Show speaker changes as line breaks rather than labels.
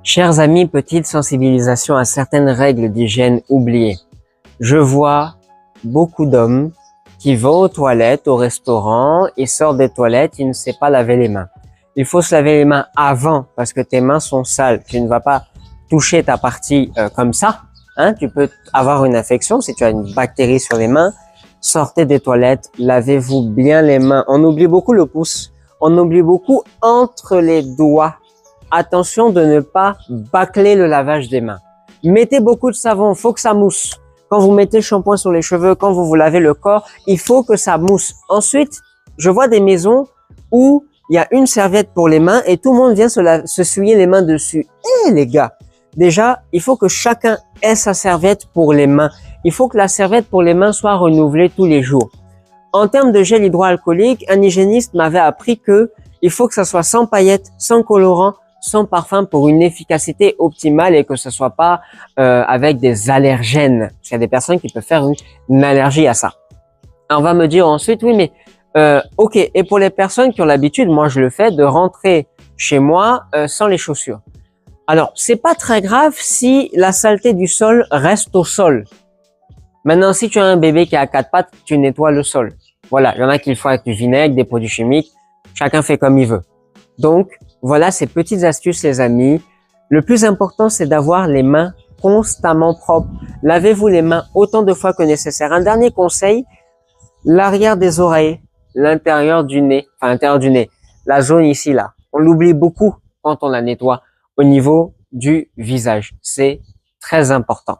Chers amis, petite sensibilisation à certaines règles d'hygiène oubliées. Je vois beaucoup d'hommes qui vont aux toilettes, au restaurant, ils sortent des toilettes, ils ne savent pas laver les mains. Il faut se laver les mains avant parce que tes mains sont sales. Tu ne vas pas toucher ta partie comme ça. Hein, tu peux avoir une infection si tu as une bactérie sur les mains. Sortez des toilettes, lavez-vous bien les mains. On oublie beaucoup le pouce. On oublie beaucoup entre les doigts. Attention de ne pas bâcler le lavage des mains. Mettez beaucoup de savon, il faut que ça mousse. Quand vous mettez le shampoing sur les cheveux, quand vous vous lavez le corps, il faut que ça mousse. Ensuite, je vois des maisons où il y a une serviette pour les mains et tout le monde vient se souiller les mains dessus. Les gars, déjà, il faut que chacun ait sa serviette pour les mains. Il faut que la serviette pour les mains soit renouvelée tous les jours. En termes de gel hydroalcoolique, un hygiéniste m'avait appris que il faut que ça soit sans paillettes, sans colorant, sans parfum pour une efficacité optimale et que ce soit pas avec des allergènes. Parce qu'il y a des personnes qui peuvent faire une allergie à ça. On va me dire ensuite, oui, mais ok. Et pour les personnes qui ont l'habitude, moi je le fais, de rentrer chez moi sans les chaussures. Alors, c'est pas très grave si la saleté du sol reste au sol. Maintenant, si tu as un bébé qui a 4 pattes, tu nettoies le sol. Voilà, il y en a qui le font avec du vinaigre, des produits chimiques. Chacun fait comme il veut. Donc, voilà ces petites astuces, les amis. Le plus important, c'est d'avoir les mains constamment propres. Lavez-vous les mains autant de fois que nécessaire. Un dernier conseil, l'arrière des oreilles, l'intérieur du nez, la zone ici, là. On l'oublie beaucoup quand on la nettoie au niveau du visage. C'est très important.